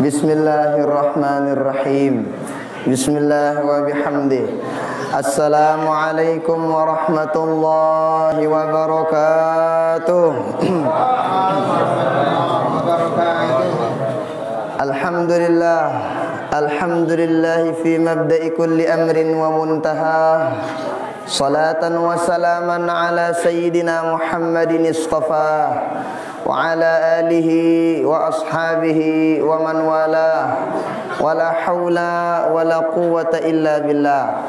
Bismillahirrahmanirrahim. Bismillah wa bihamdih. Assalamualaikum warahmatullahi wabarakatuh. Alhamdulillah. Alhamdulillah fi mabda'i kulli amrin wa muntaha. Salatan wa salaman ala sayyidina Muhammadin istafa wa ala alihi wa ashabihi wa man wala wa la hawla wa la quwwata illa billah.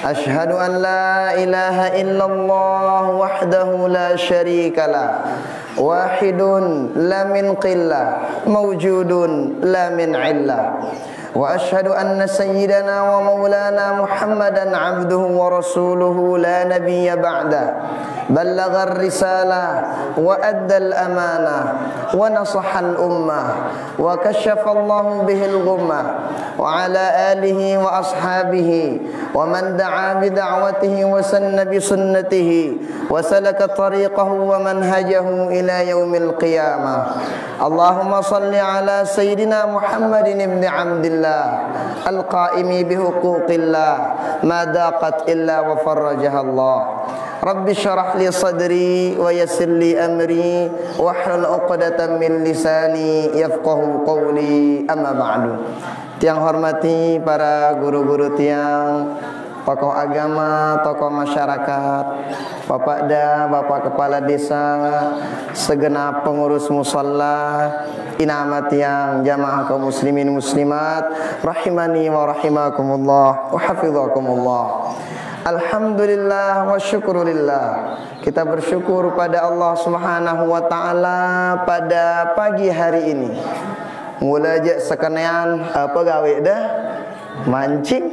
Ashhadu an la ilaha illallah wahdahu la syarika lah, wahidun la min qillah, mawjudun la min illah. Wa ashhadu anna sayyidana wa maulana Muhammadan abduhu wa rasuluhu la nabiyya ba'da. Ballagha ar-risalah wa adda al-amanah wa nasaha al-ummah wa kashafa Allahu bihi al-ghummah wa ala alihi wa ashabihi wa man da'a bi da'watihi wa sanna bi sunnatihi wa salaka tariqahu wa manhajahu ila yaumil qiyamah. Allahumma salli ala sayyidina Muhammadin ibn Abdillah al-qaimi bi huquqillah ma daqat illa wa farrajaha Allah. Rabbi syarah li sadri wa yassir li amri wahlul 'uqdatam min lisani yafqahu qawli, amma ba'du. Tiang hormati para guru-guru tiang, tokoh agama, tokoh masyarakat, Bapak Da, Bapak Kepala Desa, segenap pengurus musalla, inamat yang jamaah kaum muslimin muslimat, rahimani wa rahimakumullah wa hafizakumullah. Alhamdulillah wa syukurillah. Kita bersyukur pada Allah Subhanahu wa taala pada pagi hari ini. Mula aja sekenean apa gawe dah? Mancing.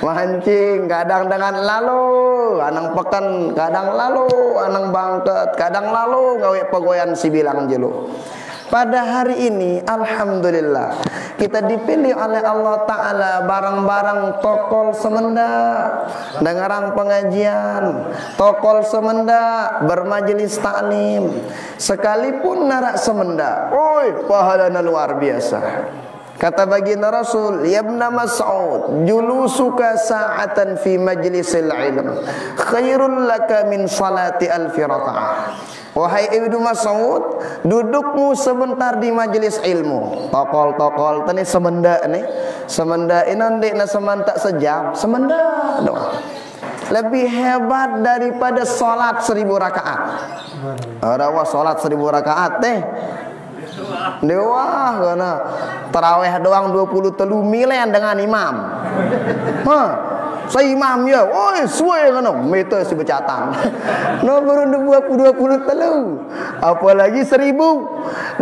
Mancing kadang dengan lalu, anang pekan kadang lalu, anang bangket kadang lalu gawe pegoyan si bilang jelu. Pada hari ini alhamdulillah kita dipilih oleh Allah Ta'ala barang-barang tokol semenda dengarang pengajian, tokol semenda bermajelis taklim, sekalipun narak semenda, oi pahalana luar biasa. Kata baginda Rasul, ya Ibn Mas'ud, julusuka sa'atan fi majlisil ilm khairul laka min salati alfi raka'ah. Wahai Ibnu Mas'ud, dudukmu sebentar di majelis ilmu. Tokol-tokol tani semenda nih. Semenda ini ndek na semantak sejam, semenda doang. Lebih hebat daripada salat 1000 rakaat. Ada salat 1000 rakaat teh. Dewa karena tarawih doang 23 milen dengan imam. Saya imam ya, oi suwe kana meter si becatan. No baru 20 telu. Apalagi 1000.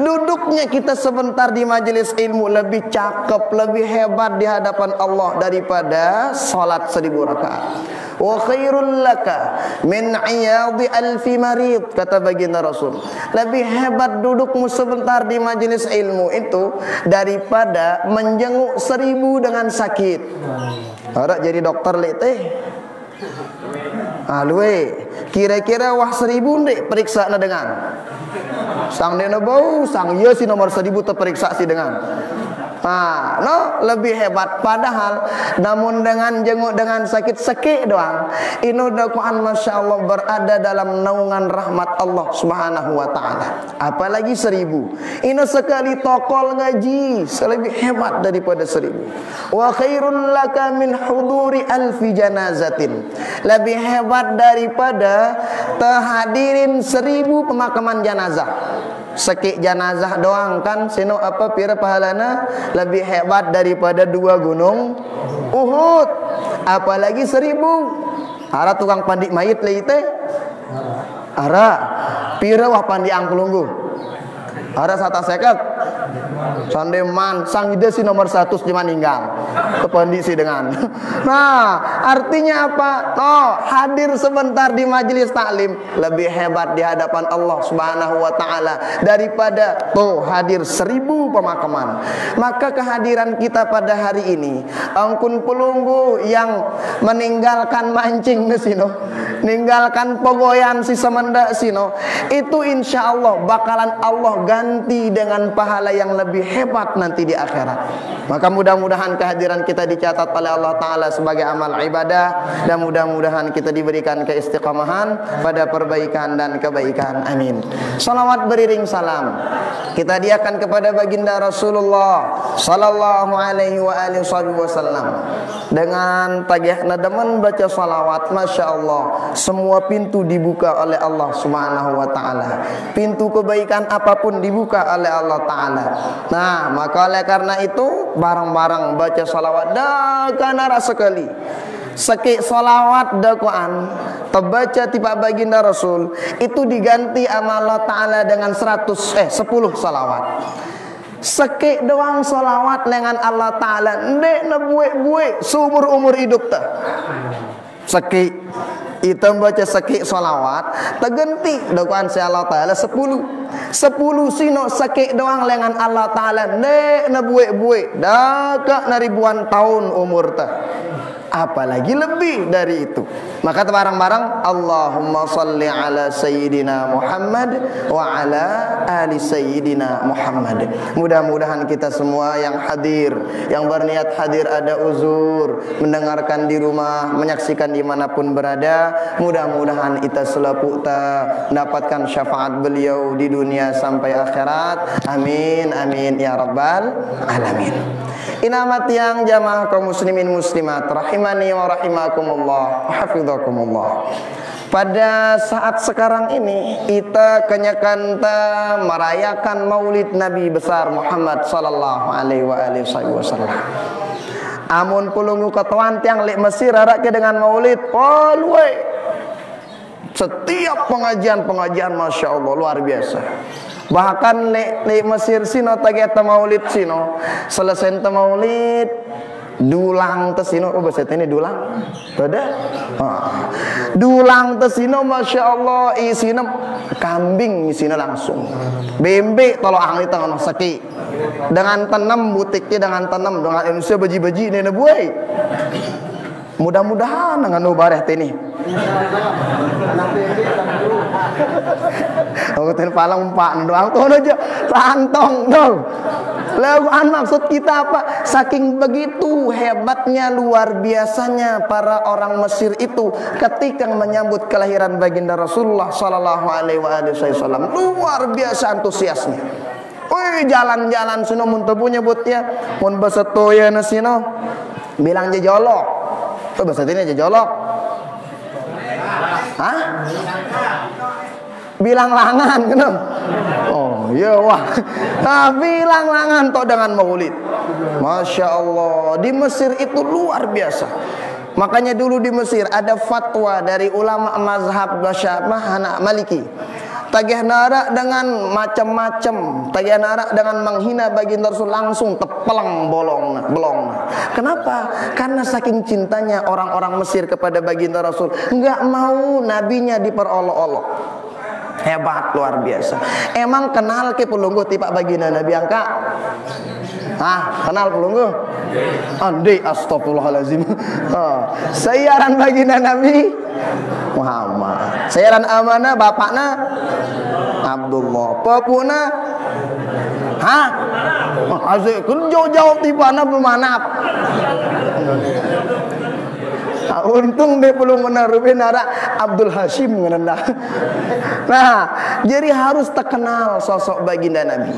Duduknya kita sebentar di majelis ilmu lebih cakep, lebih hebat di hadapan Allah daripada salat 1000 rakaat. Wa khairul laka min iyadi alfi marid, kata baginda Rasul. Lebih hebat dudukmu sebentar di majelis ilmu itu daripada menjenguk 1000 dengan sakit. Harap jadi dokter lek teh. Alwe, kira-kira wah 1000 ndek periksa na dengan. Sang dena bau, sang ye si nomor 1000 terperiksa si dengan. No, lebih hebat padahal namun dengan jenguk dengan sakit sekik doang. Inu dakwaan Masya Allah berada dalam naungan rahmat Allah Subhanahu wa ta'ala. Apalagi 1000. Inu sekali tokol ngaji lebih hebat daripada 1000. Wa khairul laka min huduri alfi janazatin. Lebih hebat daripada terhadirin 1000 pemakaman jenazah. Sekik jenazah doang kan sino apa pira pahalana lebih hebat daripada 2 gunung Uhud, apalagi 1000. Ara tukang pandi mayit lagi teh ara pira wah pandi angklunggu ara sata seket sandeman sang ide si nomor 100 cuma ninggal kepandisi dengan. Nah artinya apa? Oh, hadir sebentar di majelis taklim lebih hebat di hadapan Allah Subhanahu wa ta'ala daripada hadir 1000 pemakaman. Maka kehadiran kita pada hari ini angkun pelunggu yang meninggalkan mancing di sini ninggalkan pogoyan si semenda sino, itu insya Allah bakalan Allah ganti dengan pahala yang lebih hebat nanti di akhirat. Maka mudah-mudahan kehadiran kita dicatat oleh Allah Ta'ala sebagai amal ibadah, dan mudah-mudahan kita diberikan keistiqomahan pada perbaikan dan kebaikan. Amin. Salawat beriring salam kita diakan kepada baginda Rasulullah sallallahu alaihi wa alihi wasallam. Dengan tagihna demen baca salawat, Masya Allah, semua pintu dibuka oleh Allah Subhanahu wa Ta'ala. Pintu kebaikan apapun dibuka oleh Allah Ta'ala. Nah, maka oleh karena itu barang-barang baca salawat dah kanara sekali. Sekik salawat dakwaan terbaca tiba baginda Rasul itu diganti sama Allah Ta'ala dengan 10 salawat. Sekik doang salawat dengan Allah Ta'ala ndek na buik-buik seumur umur hidup ta. Sekik itu baca sekik salawat terganti dakwaan si Allah Ta'ala 10 sino sekik doang dengan Allah Ta'ala ndek na buik-buik dah na ribuan tahun umur ta. Apalagi lebih dari itu. Maka barang-barang Allahumma salli ala Sayyidina Muhammad wa ala ali Sayyidina Muhammad. Mudah-mudahan kita semua yang hadir, yang berniat hadir ada uzur, mendengarkan di rumah, menyaksikan dimanapun berada, mudah-mudahan kita selaku dapatkan syafaat beliau di dunia sampai akhirat. Amin, amin ya rabbal alamin. Inamat yang jamaah kaum muslimin muslimat rahimani wa rahimakumullah wa hafizakumullah. Pada saat sekarang ini kita kenyakan merayakan Maulid Nabi besar Muhammad sallallahu alaihi wasallam. Amun pulungu ketuan tiang lek Mesir arak ke dengan Maulid, luwe. Setiap pengajian Masya Allah luar biasa. Bahkan di Mesir sino tageta Maulid sino selesai Maulid dulang tesino, bahasa ini dulang ada dulang tesino Masya Allah isina kambing isina langsung bembe tolo ahli tangan saki dengan tanam butiknya dengan tanam dengan Indonesia baji-baji ini buai. Mudah-mudahan dengan nubareh ini. Aku palang umpak doang tuh aja rantong dong. Laguan maksud kita apa? Saking begitu hebatnya, luar biasanya para orang Mesir itu ketika menyambut kelahiran baginda Rasulullah sallallahu alaihi wasallam. Luar biasa antusiasnya. Jalan-jalan sino mun tebu nyebutnya mun basetoya na sino bilang jejolok. Bahasa ini jejolok. Hah? Bilang langan kenapa? Oh iya wah. Bilang langan toh dengan Maulid. Masya Allah, di Mesir itu luar biasa. Makanya dulu di Mesir ada fatwa dari ulama mazhab Hanafi Maliki. Tagih narak dengan macam-macam, tagih narak dengan menghina baginda Rasul langsung tepelang belong. Kenapa? Karena saking cintanya orang-orang Mesir kepada baginda Rasul, enggak mau nabinya diperolok-olok. Hebat luar biasa. Emang kenal ke pelungguh tipe baginda Nabi angka? Kenal pelungguh? Andi astagfirullahalazim. Sayaran baginda Nabi Muhammad. Sayaran amanah bapakna Abdullah. Papuna Azik kun jauh-jauh tibana bermanap. Untung dia belum menaruhi nara Abdul Hashim ngerendah. Nah, jadi harus terkenal sosok baginda Nabi.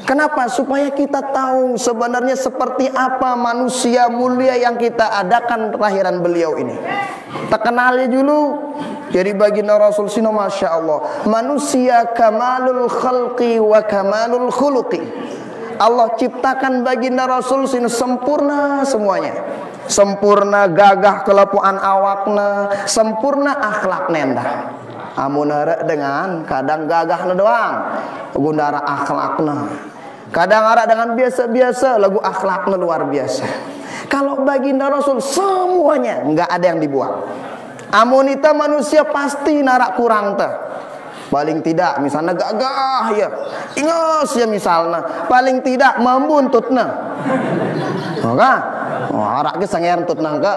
Kenapa? Supaya kita tahu sebenarnya seperti apa manusia mulia yang kita adakan kelahiran beliau ini. Terkenalnya dulu. Jadi baginda Rasul sino Masya Allah, manusia kamalul khalqi wa kamalul khuluqi. Allah ciptakan baginda Rasul sino sempurna semuanya. Sempurna gagah kelepuan awakna, sempurna akhlak nendah. Amunara dengan kadang gagahna doang, gundara akhlakna. Kadang ara dengan biasa-biasa, lagu akhlakna luar biasa. Kalau baginda Rasul semuanya nggak ada yang dibuang. Amunita manusia pasti narak kurang teh. Paling tidak misalnya gagah ya, ingat ya misalnya paling tidak membuntutna. Maka Arak ke sangentut nangka.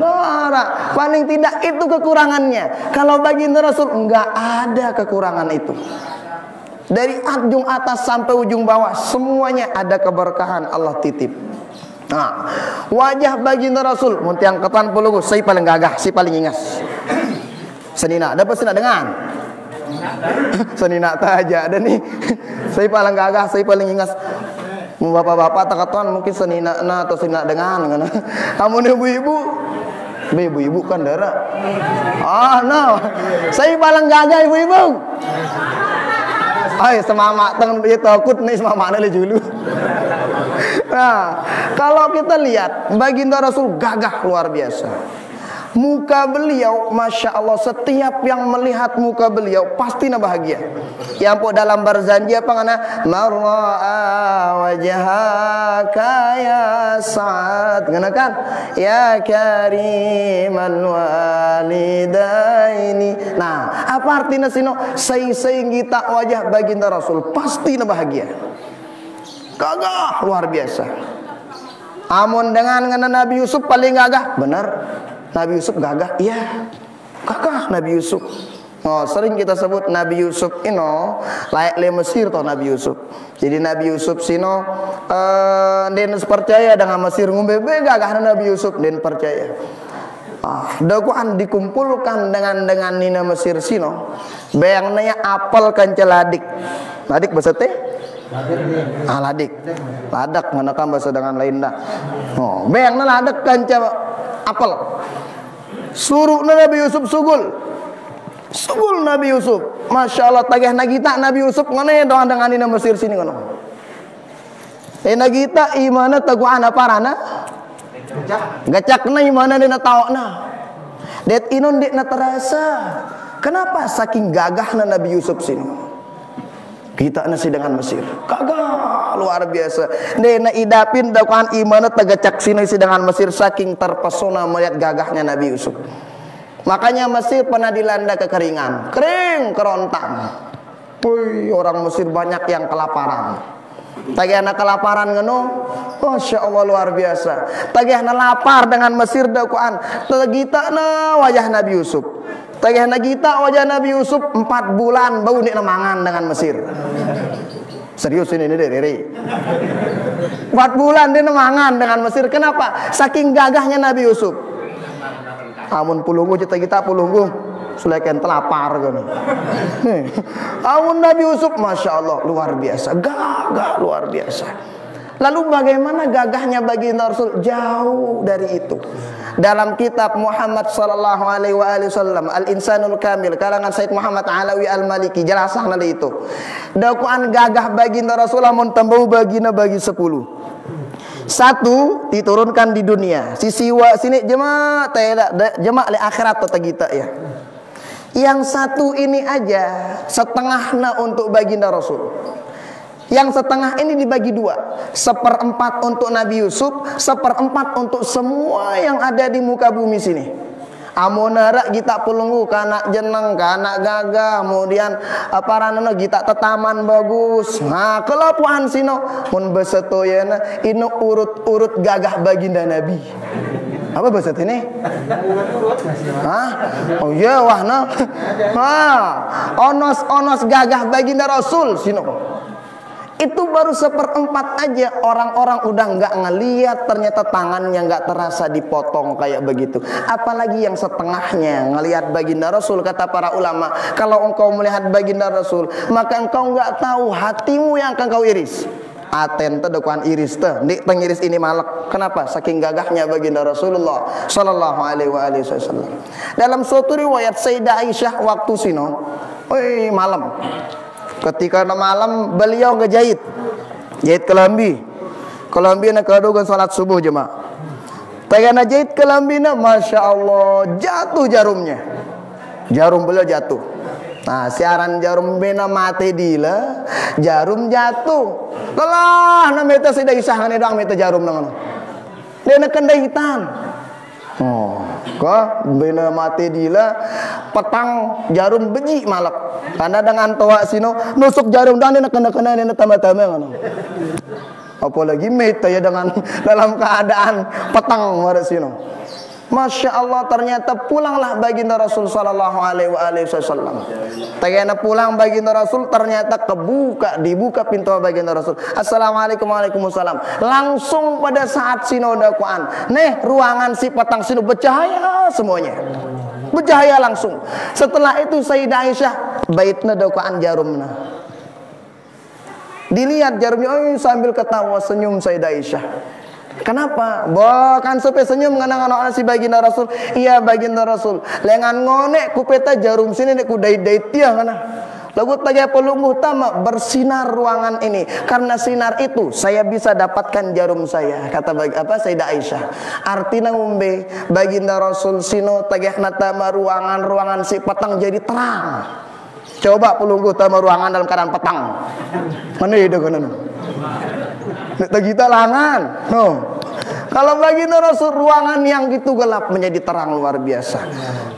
Arak. Paling tidak itu kekurangannya. Kalau baginda Rasul enggak ada kekurangan itu. Dari ujung atas sampai ujung bawah semuanya ada keberkahan Allah titip. Nah, wajah baginda Rasul muntiang ketan puluh saya paling gagah, saya paling ingas. Senina, dapat senina dengan senina tak aja ada nih. Saya paling gagah, saya paling ingas. Bapak-bapak tak katakan mungkin senina na atau senina dengan. Kamu ibu-ibu, ibu-ibu kan darah. No, saya paling gagah ibu-ibu. Ay, semama teng dia takut nih semama nih dulu. Nah, kalau kita lihat baginda Rasul gagah luar biasa. Muka beliau, masya Allah, setiap yang melihat muka beliau pasti bahagia. Yang po dalam berjanji apa ngana? Marra'a wajhaka ya Sa'ad, ngana kan? Ya kariman walidaini. Nah, apa artinya sino? Say kita wajah baginda Rasul pasti bahagia. Gagah luar biasa. Amun dengan ngana Nabi Yusuf paling gagah, benar. Nabi Yusuf gagah, iya, gagah Nabi Yusuf. Oh, sering kita sebut Nabi Yusuf ino layak le Mesir toh Nabi Yusuf. Jadi Nabi Yusuf sino den percaya dengan Mesir ngumbe gagah Nabi Yusuf den percaya. Dakwaan dikumpulkan dengan nina Mesir sino. Bayangnya apel kanceladik. Ladik bahasa teh? Ladik. Ladak nganakan bahasa dengan lain dah. Oh, bayangnya ladak kanca apel. Suruh Nabi Yusuf sugul Nabi Yusuf, masya Allah tagih nagita Nabi Yusuf ngene doang dengan ini Mesir sini ngono. Nagita imana taguan apa rana? Gacak na imana dina taokna. Det inon dik na terasa. Kenapa saking gagahna Nabi Yusuf sini? Kita nasi dengan Mesir, gagah luar biasa. Dena idapin dakwaan imana tagacak sini dengan Mesir saking terpesona melihat gagahnya Nabi Yusuf. Makanya Mesir pernah dilanda kekeringan, kering kerontang. Wih, orang Mesir banyak yang kelaparan. Tagihan kelaparan ngeno, masya Allah luar biasa. Tagihan lapar dengan Mesir dakwaan, tegita na wajah Nabi Yusuf. Tagihan kita wajah Nabi Yusuf 4 bulan bau nik mangan dengan Mesir. Serius ini deh. 4 bulan dia mangan dengan Mesir. Kenapa? Saking gagahnya Nabi Yusuf. Amun pulunggu kita pulunggu sulaikan telapar kan. Amun Nabi Yusuf masya Allah luar biasa, gagah luar biasa. Lalu bagaimana gagahnya baginda Rasul? Jauh dari itu. Dalam kitab Muhammad sallallahu alaihi wasallam Al-Insanul Kamil karangan Said Muhammad Alawi Al-Maliki jelasah nali itu. Dakwaan gagah baginda Rasul mun tambau bagina bagi 10. 1 diturunkan di dunia. Sisiwa sini jemaah jemaah li akhirat tata kita ya. Yang 1 ini aja setengahna untuk baginda Rasul. Yang setengah ini dibagi 2, 1/4 untuk Nabi Yusuf, 1/4 untuk semua yang ada di muka bumi sini. Amonara kita pulunggu kanak jeneng, kanak gagah, kemudian apa ranana kita tetaman bagus. Nah, kelapuan sino mun besetoyana ino urut-urut gagah baginda Nabi. Apa bahasa ini? Hah? Oh iya wah nah. Onos gagah baginda Rasul sino. Itu baru 1/4 aja orang-orang udah nggak ngelihat ternyata tangannya nggak terasa dipotong kayak begitu. Apalagi yang setengahnya ngelihat baginda Rasul. Kata para ulama, kalau engkau melihat baginda Rasul maka engkau nggak tahu hatimu yang akan kau iris. Aten tedukan iris teh, dik pengiris ini malak. Kenapa? Saking gagahnya baginda Rasulullah Sallallahu Alaihi Wasallam. Dalam suatu riwayat Sayyidah Aisyah waktu sino, malam. Ketika malam beliau ngejahit kelambi nak kadogan salat subuh jemaah. Tagana jahit kelambina, masya Allah jatuh jarumnya. Jarum beliau jatuh. Nah, siaran jarum bena mati dila, jarum jatuh. Lelah na meta Sayyidah Aisyah ngane dang meta jarum nang. Dia nak kendahitan. Kok bena mati dila petang jarum beji malak. Karena dengan toa sino nusuk jarum dan dia kena tambah-tambah ngono. Apalagi mate ya dengan dalam keadaan petang maresino. Masya Allah, ternyata pulanglah baginda Rasul sallallahu alaihi wasallam. Tegana pulang baginda Rasul, ternyata dibuka pintu baginda Rasul. Assalamualaikum, waalaikumsalam. Langsung pada saat sino dakwaan, nih ruangan si petang sino bercahaya semuanya. Bercahaya langsung. Setelah itu Sayyidah Aisyah baitna dakwaan jarumna. Dilihat jarumnya, sambil ketawa senyum Sayyidah Aisyah. Kenapa? Bukan sampai senyum nganang-nganang si baginda Rasul. Iya baginda Rasul. Lengan ngonek kupeta jarum sini nek ku dait-dait dia kana. Lagu tanya pelungguh tama bersinar ruangan ini. Karena sinar itu saya bisa dapatkan jarum saya. Kata Sayyidah Aisyah. Artinya umbe baginda Rasul sino tagih natama ruangan si petang jadi terang. Coba pelungguh tama ruangan dalam keadaan petang. Mana itu kan? Nek kita langan. No. Kalau baginda Rasul ruangan yang gitu gelap menjadi terang luar biasa.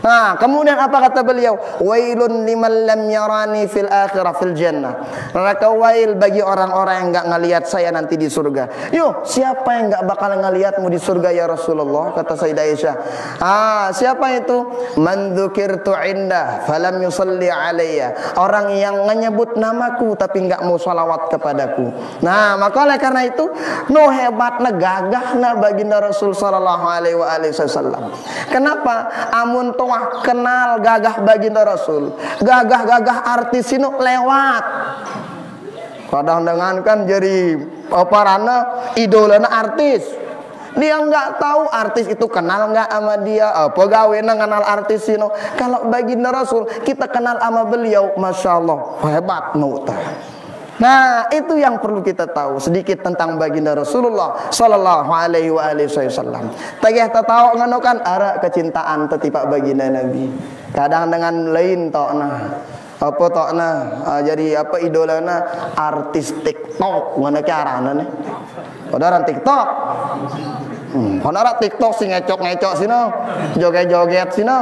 Nah, kemudian apa kata beliau? Wailun liman lam yarani fil akhirah fil jannah. Neraka wail bagi orang-orang yang enggak ngelihat saya nanti di surga. Yuk, siapa yang enggak bakal ngelihatmu di surga ya Rasulullah? Kata Sayyidah Aisyah. Siapa itu? Man dzukirtu indah falam yusalli alayya. Orang yang menyebut namaku tapi enggak mau salawat kepadaku. Nah, maka oleh karena itu, no hebatna gagahna baginda Rasul sallallahu alaihi wasallam. Kenapa? Amun toah kenal gagah baginda Rasul, gagah-gagah artis ini lewat. Kadang dengan kan jadi parana idolana artis. Dia nggak tahu artis itu kenal nggak sama dia, pegawainya kenal artis ini. Kalau baginda Rasul kita kenal sama beliau, masya Allah hebat nuta. Nah, itu yang perlu kita tahu sedikit tentang baginda Rasulullah sallallahu alaihi wasallam. Tagih tahu nganokan ara kecintaan tetipak baginda Nabi. Kadang dengan lain tokna. Apa tokna jadi apa idolana artis TikTok mana carana nih. Saudara TikTok. Saudara TikTok sing ngecok-ngecok sino, joget-joget sino.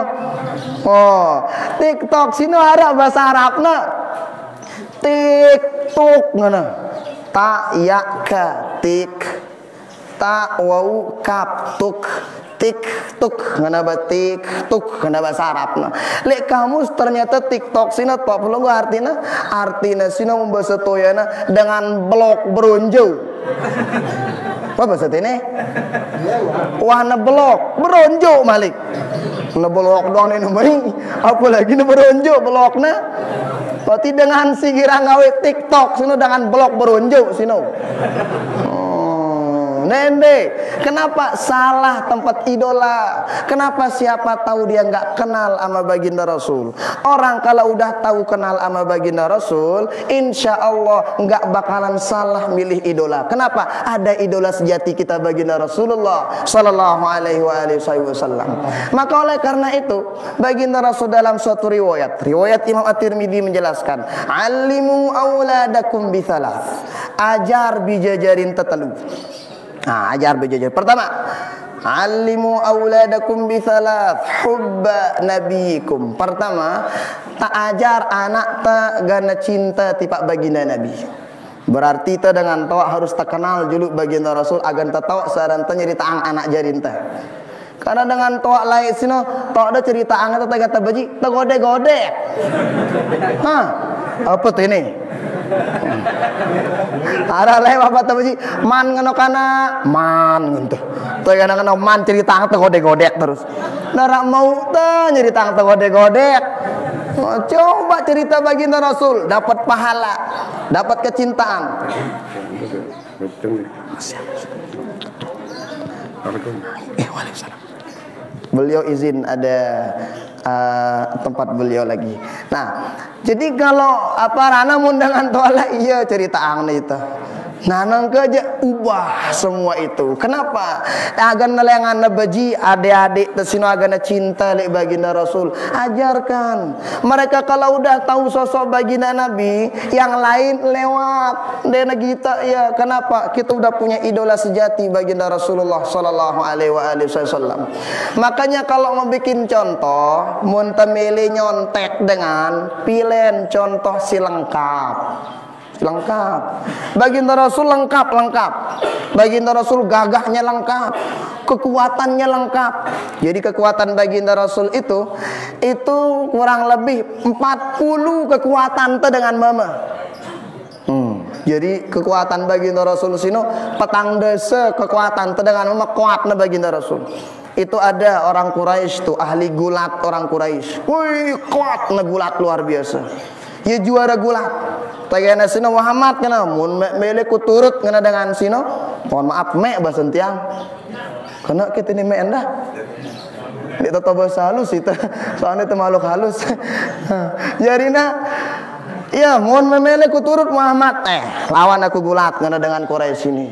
Oh, TikTok sino ara bahasa Arabna. TikTok ngana ta ya ka tik ta wau kap tuk TikTok ngana ba TikTok ngana bahasa Arabna. Lek kamus ternyata TikTok sina to belum artina sina membahasa toyana dengan blok beronjo. Apa bahasa ini? Wahna blok beronjo malik. Na blok doang ini mending apalagi na beronjo blokna. Berarti dengan si gira ngawe TikTok sino dengan blog berunjuk sino. Nende, kenapa salah tempat idola? Kenapa siapa tahu dia nggak kenal sama baginda Rasul? Orang kalau udah tahu kenal sama baginda Rasul, insya Allah nggak bakalan salah milih idola. Kenapa? Ada idola sejati kita baginda Rasulullah sallallahu alaihi wasallam. Maka oleh karena itu, baginda Rasul dalam suatu riwayat Imam At-Tirmidzi menjelaskan, "Allimu auladakum bithalas." Ajar bijajarin tetalu. Nah, ajar bejajar. Pertama, alimu auladakum bisalat hubba nabiyikum. Pertama, tak ajar anak ta gana cinta tipak baginda Nabi. Berarti ta dengan tawa harus tak kenal juluk baginda Rasul agan ta tawa saran ta nyerita anak jarinta. Karena dengan tawa lain sino tawa ada cerita ang ta kata baji ta gode-gode. Hah, apa tuh ini? Ada lewat apa tuh sih? Man ngono kana, man ngono. Tuh kadang-kadang man cerita teh godek-godek terus. Nara mau teh cerita teh godek-godek. Coba cerita baginda Rasul, dapat pahala, dapat kecintaan. Waalaikumsalam. Beliau izin ada tempat beliau lagi. Nah, jadi kalau apa rana mundangan toala iya cerita angna itu. Nah, nangka aja ubah semua itu. Kenapa? Agan nelengan nabaji adik-adik tesino agana cinta lek baginda Rasul. Ajarkan. Mereka kalau udah tahu sosok baginda Nabi, yang lain lewat. Dena kita ya. Kenapa? Kita udah punya idola sejati baginda Rasulullah sallallahu alaihi wasallam. Makanya kalau mau bikin contoh, mun temele nyontek dengan pilen contoh si lengkap. lengkap. Baginda Rasul lengkap. Baginda Rasul gagahnya lengkap, kekuatannya lengkap. Jadi kekuatan baginda Rasul itu kurang lebih 40 kekuatan dengan mama. Jadi kekuatan baginda Rasul sino petang desa kekuatan dengan mama kuatna baginda Rasul. Itu ada orang Quraisy tuh, ahli gulat orang Quraisy. Wih, kuat gulat luar biasa. Ya juara gulat. Tagana sino Muhammad kana mun mele ku turut ngana dengan sino. Mohon maaf mek bahasa tiang. Karena kita ini mek endah. Dia tetap bahasa halus itu. Soalnya itu makhluk halus. Jarina ya mohon memele ku turut Muhammad lawan aku gulat ngana dengan Quraisy ini.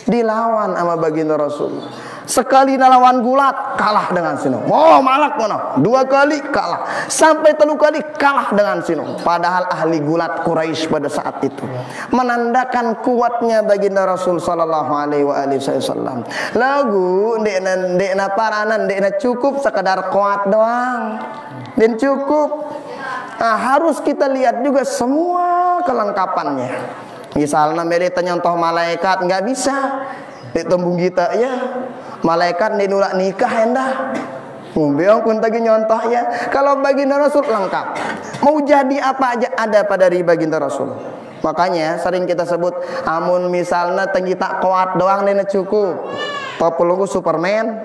Dilawan sama baginda Rasul. Sekali lawan gulat kalah dengan sino. Oh malak mana? 2 kali kalah. Sampai 3 kali kalah dengan sino. Padahal ahli gulat Quraisy pada saat itu menandakan kuatnya baginda Rasul sallallahu alaihi wasallam. Lagu ndekna paranan ndekna cukup sekadar kuat doang. Dan cukup. Nah, harus kita lihat juga semua kelengkapannya. Misalnya mereka nyontoh malaikat nggak bisa. Di tembung kita ya malaikat di nulak nikah endah. Beong pun tadi nyontoh ya. Kalau baginda Rasul lengkap. Mau jadi apa aja ada pada diri baginda Rasul. Makanya sering kita sebut amun misalnya tinggi tak kuat doang dina cukup. Papulungku Superman.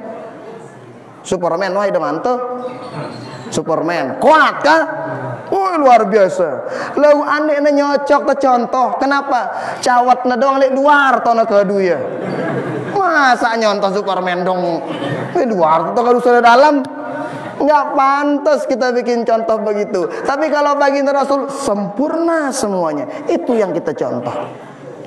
Superman wah ide mantep. Superman kuat kan? Wah luar biasa. Lalu ane nyocok ke contoh. Kenapa? Cawat na doang lek luar tona kedu ya. Masa nyontoh Superman dong di luar atau kalau sudah dalam nggak pantas kita bikin contoh begitu. Tapi kalau baginda Rasul sempurna semuanya, itu yang kita contoh.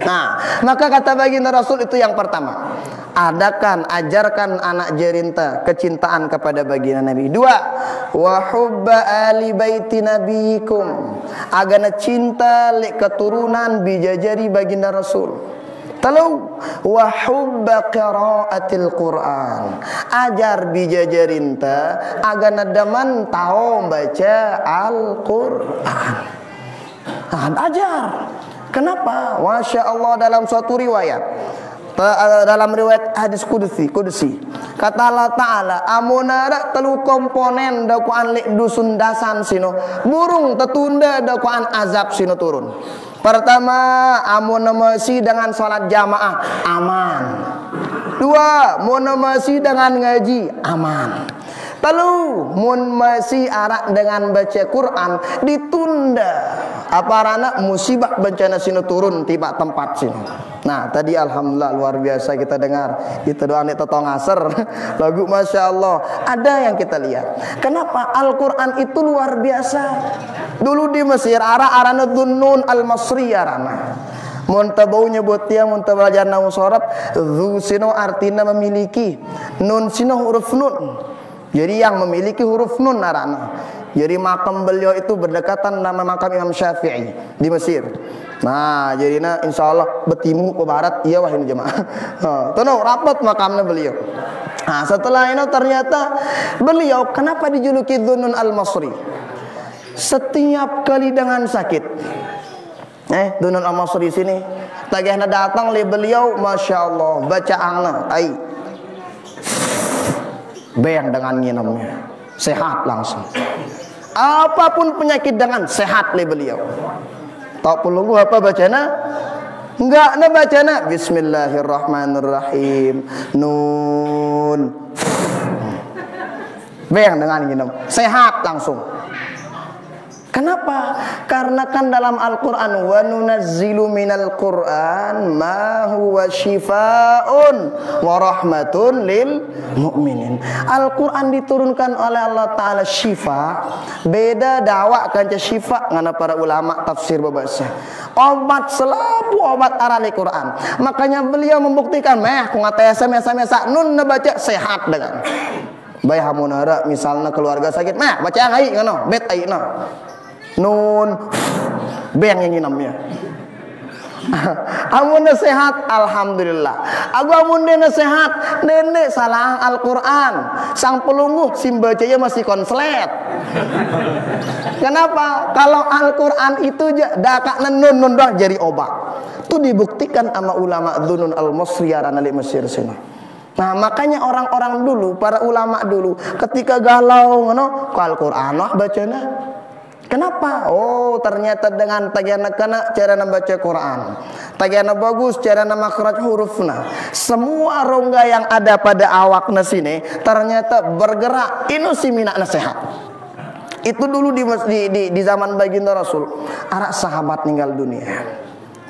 Nah, maka kata baginda Rasul itu yang pertama. Adakan, ajarkan anak jerinta kecintaan kepada baginda Nabi. 2, wa hubba ali baiti nabiyikum. Agana cinta lek keturunan bijajari baginda Rasul. 3, wa hubba qiraatil Quran. Ajar bijajarinta agana daman tahu baca Al-Quran. Ajar. Kenapa? Masya Allah dalam suatu riwayat. Dalam riwayat hadis kudusi kata Allah Ta'ala amunara telu komponen dakwaan lek dusun dasan sino burung tetunda dakwaan azab sino turun. Pertama amunamasi dengan sholat jamaah aman. 2 munamasi dengan ngaji aman. 3 mun masih arak dengan baca Quran ditunda apa rana musibah bencana sino turun tiba tempat sino. Nah tadi alhamdulillah luar biasa kita dengar itu doa nek tetong asar lagu masya Allah ada yang kita lihat. Kenapa Al-Quran itu luar biasa. Dulu di Mesir arana Dhunnun al-Masri arana mun tabau nyebut dia mun belajar nahu sorab dzu sino artinya memiliki nun sino huruf nun. Jadi yang memiliki huruf nun arana. Jadi makam beliau itu berdekatan nama makam Imam Syafi'i di Mesir. Nah, jadi insyaallah bertimu ke barat iya wah ini jemaah. Tono rapat makamnya beliau. Nah, setelah itu ternyata beliau kenapa dijuluki Dhunnun al-Masri? Setiap kali dengan sakit. Dhunnun al-Masri sini. Tagahna datang le beliau masya Allah baca angna ai. Bayang dengan nginamnya sehat langsung. Apapun penyakit dengan sehat le beliau. Tak perlu apa bacana? Enggak na bacana. Bismillahirrahmanirrahim. Nun. Bayang dengan nginam sehat langsung. Kenapa? Karena kan dalam Al-Quran wa nunazzilu minal Quran ma huwa shifaa'un wa rahmatun lil mu'minin. Al-Quran diturunkan oleh Allah Ta'ala syifa. Beda dakwah kanca syifa ngana para ulama tafsir babasa. Obat selalu obat arali Quran. Makanya beliau membuktikan ku ngata mesa nun baca sehat dengan. Bayi hamunara misalnya keluarga sakit baca yang ai ngono bet ai no. Nun beng yang namanya. Amun sehat alhamdulillah. Aku amun dene sehat nenek salah Al-Quran sang pelungguh simbacanya masih konslet Kenapa? Kalau Al-Quran itu dakak nun doang jadi obat. Itu dibuktikan sama ulama Dzunun al-Masriyah di Mesir sini. Nah, makanya orang-orang dulu, para ulama dulu ketika galau ngono, Al-Qur'an bacana. Kenapa? Oh, ternyata dengan tagiana kana cara membaca Quran. Tagiana bagus cara makhraj hurufna. Semua rongga yang ada pada awakna sini ternyata bergerak. Ini si mina nasihat. Itu dulu di zaman baginda Rasul, arak sahabat meninggal dunia.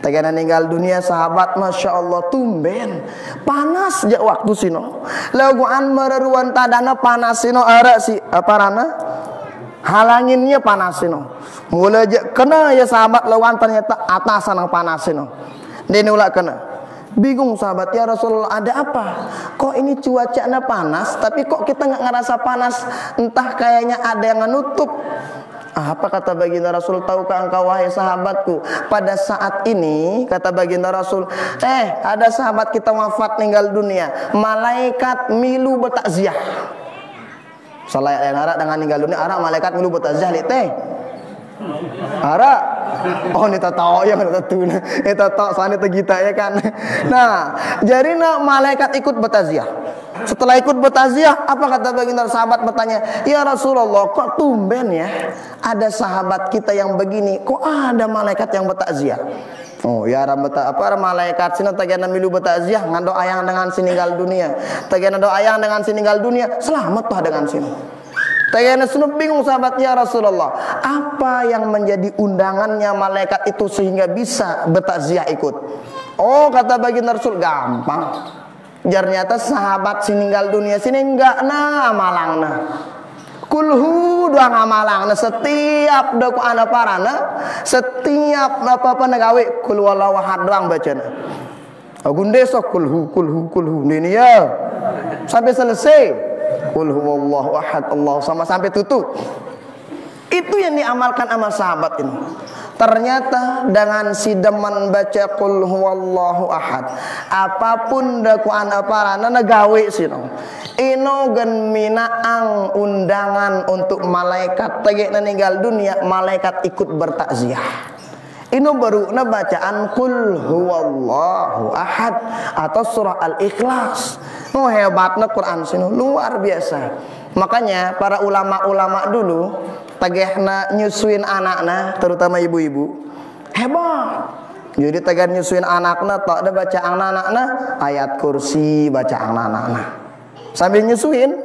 Tagiana meninggal dunia sahabat, masya Allah tumben panas jak waktu sino. Laguan mereruan tadana panas sino arak si apa rana? Halanginnya panasino. Mulai kena ya sahabat lawan ternyata atasan yang panasino. Dia nolak kena. Bingung sahabat, ya Rasulullah ada apa? Kok ini cuacanya panas tapi kok kita nggak ngerasa panas? Entah kayaknya ada yang menutup. Apa kata baginda Rasul? Tahukah engkau wahai sahabatku, pada saat ini kata baginda Rasul, ada sahabat kita wafat meninggal dunia, malaikat milu bertakziah. Salah yang arak dengan meninggal dunia, arak malaikat milu bertakziah li teh. Arak, oh ini tahu ya kan tahu, ini tahu sana kita ya kan. Nah, jadi malaikat ikut bertakziah. Setelah ikut bertakziah, apa kata baginda sahabat bertanya, ya Rasulullah, kok tumben ya ada sahabat kita yang begini, kok ada malaikat yang bertakziah? Oh ya apa malaikat sini tagiana milu bertakziah ngando ayang dengan sininggal dunia. Tagiana do ayang dengan sininggal dunia, selamat tuh dengan sini. Tagiana sunu bingung sahabat, ya Rasulullah, apa yang menjadi undangannya malaikat itu sehingga bisa bertakziah ikut? Oh kata baginda Rasul, gampang. Ternyata sahabat sininggal dunia sini enggak malangna. Kulhu doang amalangna setiap doku ana parana, setiap apa negawe kul wallahu ahad doang bacana. Agunde sok kulhu ini ya. Sampai selesai. Kul huwallahu ahad Allah sama sampai tutup. Itu yang diamalkan sama sahabat ini. Ternyata dengan si deman baca qul huwallahu ahad, apapun dakwaan aparana negawe sino. Ino gen minaang undangan untuk malaikat tegekna ninggal dunia, malaikat ikut bertakziah. Ino baru bacaan qul huwallahu ahad atau surah Al-Ikhlas. Oh hebatnya Quran sino, luar biasa. Makanya para ulama-ulama dulu tagehna nyusuin anakna, terutama ibu-ibu, hebat. Jadi tagan nyusuin anakna tak ada baca anakna ayat kursi, baca anakna. Sambil nyusuin,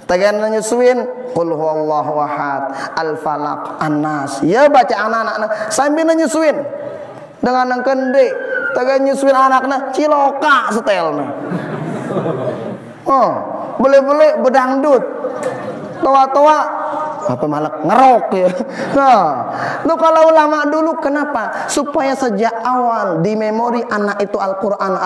tagan nyusuin qul huwallahu ahad, al-falaq, an-nas. Ya baca anakna sambil nyusuin. Dengan nang kende, tagan nyusuin anakna ciloka setelna. Oh, boleh-boleh bedangdut. Toa-toa apa malah ngerok ya. Nah, lu kalau ulama dulu kenapa? Supaya sejak awal di memori anak itu Al-Qur'an.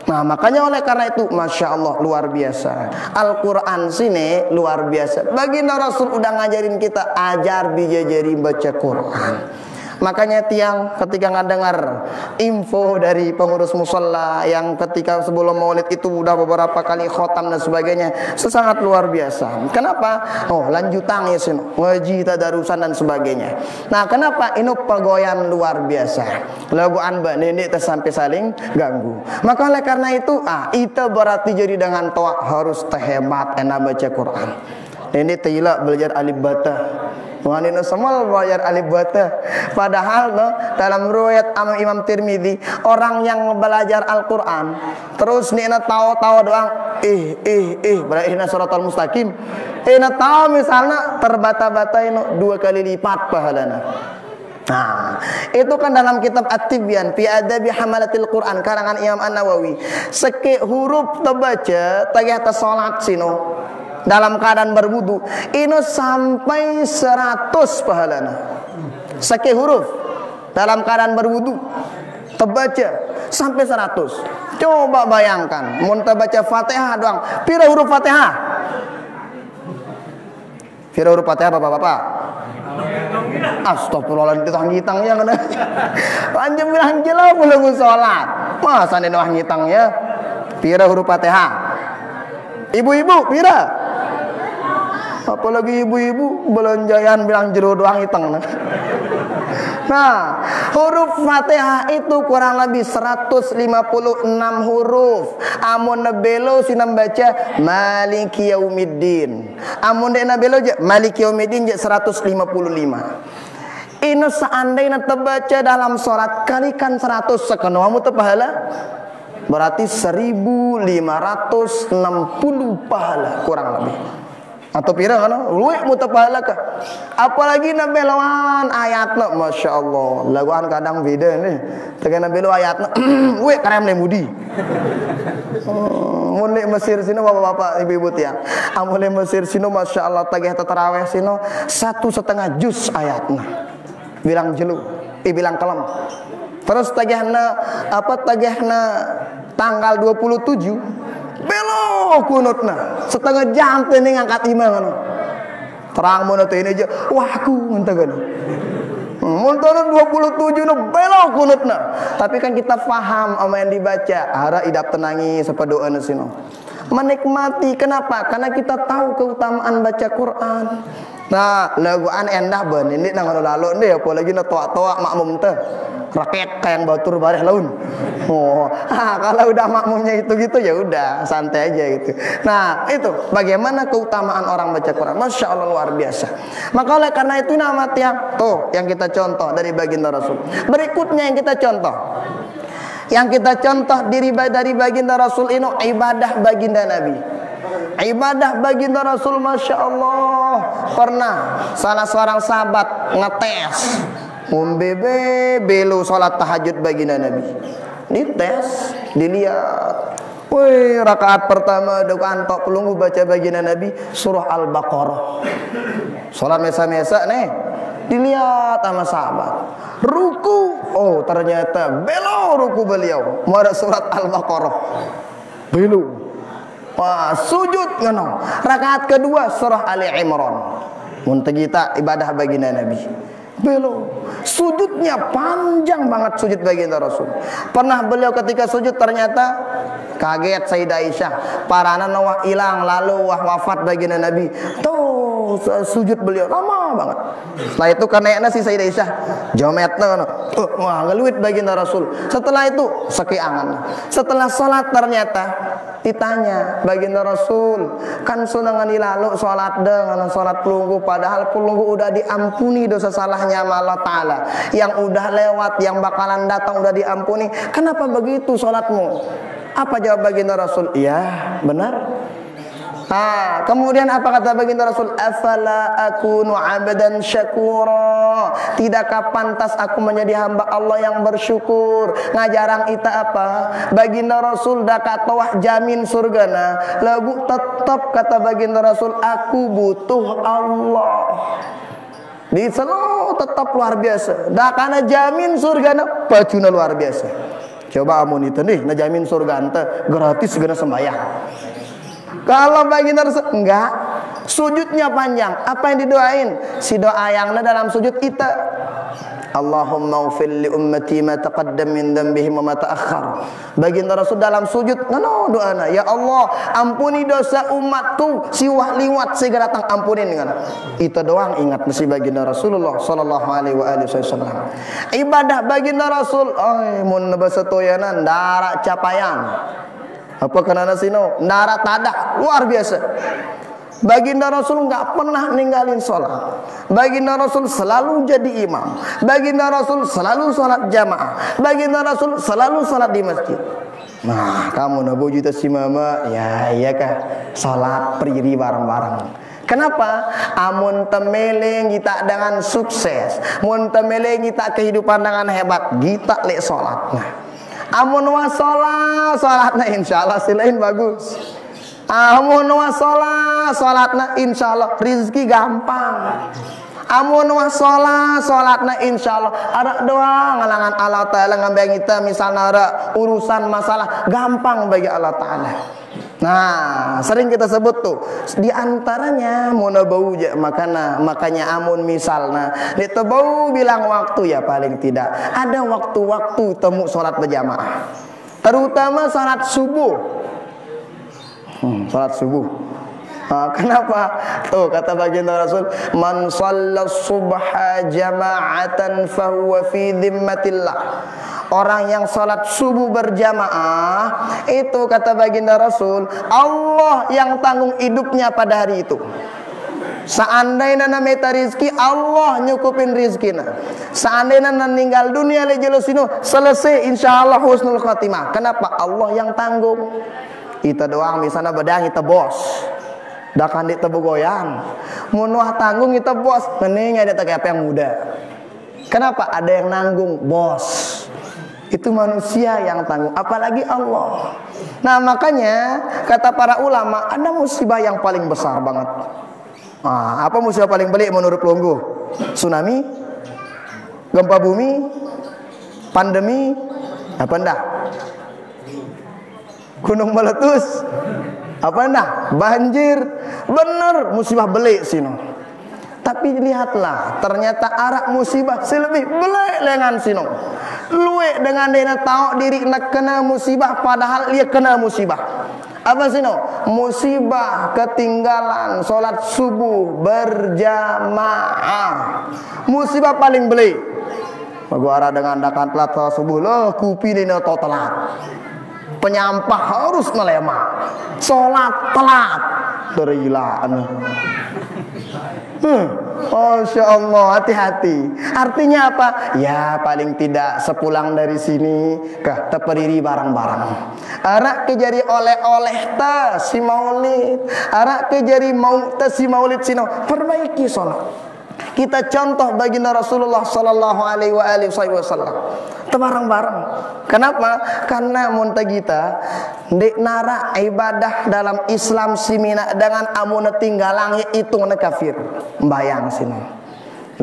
Nah, makanya oleh karena itu masya Allah luar biasa. Al-Qur'an sini luar biasa. Baginda Rasul udah ngajarin kita ajar bijajari baca Qur'an. Makanya tiang ketika ngedengar info dari pengurus musalla yang ketika sebelum maulid itu udah beberapa kali khotam dan sebagainya, sangat luar biasa. Kenapa? Oh lanjutan ya sih, ngaji tadarusan dan sebagainya. Nah kenapa? Ini pegoyan luar biasa. Lagu anba nenek sampai saling ganggu. Maka oleh karena itu, itu berarti jadi dengan toa harus terhebat enak baca Quran. Ini tila belajar alif bata. Wanita semua belajar alif bata. Padahal dalam riwayat Imam Tirmidzi, orang yang belajar Al-Qur'an terus nina tahu-tahu doang berarti suratul mustaqim. Ina tahu misalnya terbata-bata ini 2 kali lipat pahalana. Nah, itu kan dalam kitab At-Tibyan fi adabi hamalatil Quran karangan Imam An-Nawawi. Seki huruf terbaca tagih atas salat sino dalam keadaan berwudu ini sampai 100 pahalana. Seki huruf dalam keadaan berwudu terbaca sampai 100. Coba bayangkan mun terbaca Fatihah doang, pira huruf Fatihah? Pira huruf Fatihah Bapak-bapak? Astagfirullahaladzim, itu ngitang ya kan? Panjang bilang jelas belum sholat. Masa ini ngitang ya? Pira huruf Fatihah? Ibu-ibu pira? Apalagi ibu-ibu belanjaan bilang jero doang hiteng. Nah, huruf Fatihah itu kurang lebih 156 huruf. Amun nebelo sinam baca Maliki Yaumiddin. Amun dek nebelo je Maliki Yaumiddin je 155. Ini seandainya terbaca dalam sholat kalikan 100 sekenamu pahala. Berarti 1560 pahala kurang lebih. Atau pira kan? Luwih muta pahala kah? Apalagi nabi lawan ayatna, masya Allah. Laguan kadang beda nih. Tekan nabi lawan ayatna, wih karem lemudi. Mulai Mesir sini bapak-bapak ibu-ibu tiang. Mulai Mesir sini masya Allah tagih terawih sini 1,5 juz ayatna. Bilang jelu, bilang kelam. Terus tagihna tanggal 27. Belok kunutna setengah jam teh ngangkat imam kan. Terang mun teh ini aja. Wah aku ngenteukeun. Mun 27 nu belok kunutna. Tapi kan kita paham apa yang dibaca. Ara idap tenangi sapadoana sino. Menikmati kenapa? Karena kita tahu keutamaan baca Quran. Nah, laguan endah beun ini nang lalu nih apalagi na toa-toa makmum teh. Rakyat kayak batur bareh laun. Oh, kalau udah makmumnya itu gitu ya udah santai aja gitu. Nah, itu bagaimana keutamaan orang baca Quran. Masya Allah luar biasa. Maka oleh karena itu nama tiap tuh yang kita contoh dari baginda Rasul. Berikutnya yang kita contoh. Yang kita contoh dari baginda Rasul ini ibadah baginda Nabi. Ibadah baginda Rasul masya Allah. Pernah salah seorang sahabat ngetes belo sholat tahajud baginda Nabi. Dites, dilihat. Wih, rakaat pertama doa antok pelunggu baca baginda Nabi surah Al-Baqarah. Sholat mesa-mesa nih. Dilihat sama sahabat. Ruku, oh ternyata belo ruku beliau. Mau surat Al-Baqarah. Belo. Wah, sujud ngono. Rakaat kedua surah Ali Imran. Muntegita ibadah baginda Nabi. Belo. Sujudnya panjang banget sujud baginda Rasul. Pernah beliau ketika sujud ternyata kaget Sayyidah Aisyah. Parana wah hilang lalu wah wafat baginda Nabi. Tuh sujud beliau lama banget. Setelah itu karena si Sayyidah Aisyah jometna ngono. Wah ngeluit baginda Rasul. Setelah itu sekiangan. Setelah salat ternyata ditanya baginda Rasul kan sunangan lalu salat dengan salat pelunggu padahal pelunggu udah diampuni dosa salahnya sama Allah Ta'ala yang udah lewat yang bakalan datang udah diampuni kenapa begitu salatmu? Apa jawab baginda Rasul? Iya benar. Nah, kemudian apa kata baginda Rasul? Afala akunu abdan syakura. Tidakkah pantas aku menjadi hamba Allah yang bersyukur? Ngajarang ita apa? Baginda Rasul dah katawah jamin surgana. Lagu tetap kata baginda Rasul aku butuh Allah. Di selalu tetap luar biasa. Dah karena jamin surgana pacuna luar biasa. Coba amun itu nih, nah jamin surga ante gratis segala sembahyang. Kalau baginda Rasul enggak, sujudnya panjang. Apa yang didoain? Si doa yang dalam sujud kita. Allahumma ufil li ummati ma taqaddam min dhanbihim wa ma ta'akhkhar. Baginda Rasul dalam sujud ngono doana, ya Allah, ampuni dosa umatku, siwah liwat segera tang ampunin dengan. Itu doang ingat mesti baginda Rasulullah sallallahu alaihi wasallam. Ibadah baginda Rasul, mun basa toyanan darak capaian. Apa kenana sino? Darat tadak luar biasa. Baginda Rasul nggak pernah ninggalin sholat. Baginda Rasul selalu jadi imam. Baginda Rasul selalu sholat jamaah. Baginda Rasul selalu sholat di masjid. Nah, kamu nabu juta si mama, ya iya kah? Sholat priri bareng-bareng. Kenapa? Amun temeleng kita dengan sukses, mun temeleng kita kehidupan dengan hebat, kita lek sholat. Nah, amun wa sholatna insyaallah silain bagus. Amun wa sholatna insyaallah rizki gampang. Amun wa sholatna insyaallah ada doa ngalangan Allah Ta'ala ngambang kita misalnya ada urusan masalah gampang bagi Allah Ta'ala. Nah, sering kita sebut tuh di antaranya munabau makanya amun misalnya itu bau bilang waktu ya paling tidak ada waktu-waktu temu sholat berjamaah. Terutama sholat subuh. Sholat subuh. Kenapa? Tuh kata baginda Rasul, man shalla subha jama'atan fahuwa fi dhimmatillah. Orang yang salat subuh berjamaah, itu kata baginda Rasul, Allah yang tanggung hidupnya pada hari itu. Seandainya na meta rizki, Allah nyukupin rizkina. Seandainya na ninggal dunia le jelosino, selesai insyaallah husnul khatimah. Kenapa? Allah yang tanggung. Kita doang misalnya bedang kita bos. Dah kan kita begoyang. Munuah tanggung kita bos. Mending ada tak apa yang muda. Kenapa? Ada yang nanggung, bos. Itu manusia yang tanggung, apalagi Allah. Nah, makanya kata para ulama, ada musibah yang paling besar banget. Apa musibah paling belik menurut Lunggu? Tsunami, gempa bumi, pandemi, apa enggak? Gunung meletus, apa enggak? Banjir. Bener, musibah belik sini. Tapi lihatlah, ternyata arak musibah selebih belik lengan sini. Luwe dengan dia tahu diri nak kena musibah, padahal dia kena musibah. Apa sih no? Musibah ketinggalan solat subuh berjamaah. Musibah paling beli. Gua dengan dakan telat solat subuh loh, kupi ini no telat. Penyampah harus melema. Solat telat. Terilaan. Masya Allah, hati-hati. Artinya apa? Ya paling tidak sepulang dari sini ke teperdiri barang-barang. Arak kejari oleh-oleh ta si maulid. Arak kejari mau ta si maulid sino. Perbaiki sholat. Kita contoh baginda Rasulullah sallallahu alaihi wasallam. Barang-barang. Kenapa? Karena munta kita ndek nara ibadah dalam Islam simina dengan amun tinggalang itu kafir. Mbayang sini.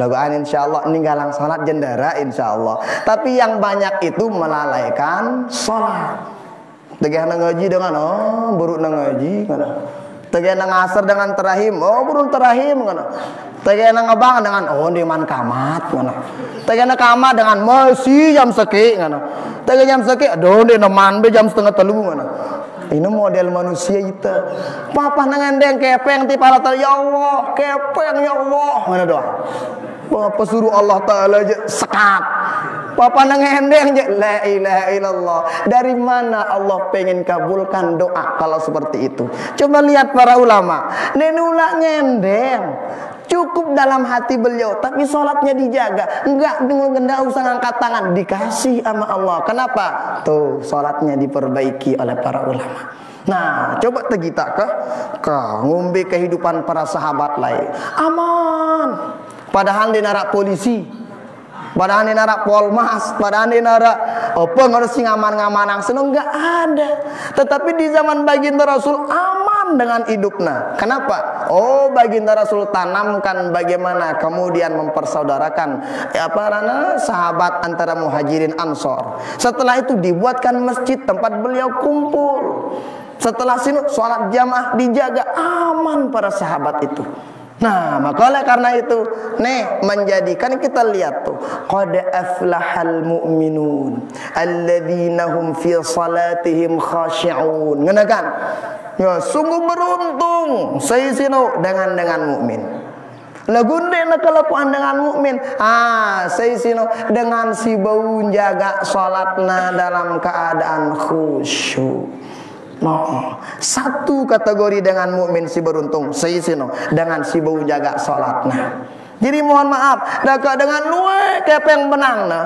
Laguan insyaallah ninggalang salat jendara insyaallah. Tapi yang banyak itu melalaikan salat. Tegah ngaji dengan buruk ngaji kana. Tegah ngasar dengan terahim, buruk terahim kana. Tegak na ngabang dengan di man kamat ngono. Tegak na kamat dengan masih jam seki ngono. Tegak jam seki di naman be jam 2:30 ngono. Ini model manusia itu. Papa nangandeng kepeng ti para ya Allah, kepeng ya Allah. Mana doa? Papa suruh Allah Taala aja sekat. Papa nangandeng je la ilaha illallah. Dari mana Allah pengen kabulkan doa kalau seperti itu? Coba lihat para ulama. Nenula ngendeng. Cukup dalam hati beliau, tapi sholatnya dijaga. Enggak usah ngangkat tangan, dikasih sama Allah. Kenapa? Tuh, sholatnya diperbaiki oleh para ulama. Nah, coba kita ke ngombe kehidupan para sahabat lain. Aman. Padahal di narak polisi, padahal di narak polmas, padahal di narak pengurusi ngaman-ngamanang seneng enggak ada. Tetapi di zaman baginda Rasul aman dengan hidupnya. Kenapa? Baginda Rasul tanamkan bagaimana kemudian mempersaudarakan sahabat antara muhajirin ansor. Setelah itu dibuatkan masjid tempat beliau kumpul. Setelah sini sholat jamaah dijaga, aman para sahabat itu. Nah, maka oleh karena itu menjadikan kita lihat tuh qad aflahal mu'minun alladzina hum fi salatihim khashi'un. Ngena kan? Ya, sungguh beruntung sayyidina dengan mukmin. Lagunde na kelakuan dengan mukmin. Sayyidina dengan si bau jaga salatna dalam keadaan khusyuk. Satu kategori dengan mukmin si beruntung sayyidina dengan si bau jaga salatna. Jadi mohon maaf, dengan luwe kepeng benangna.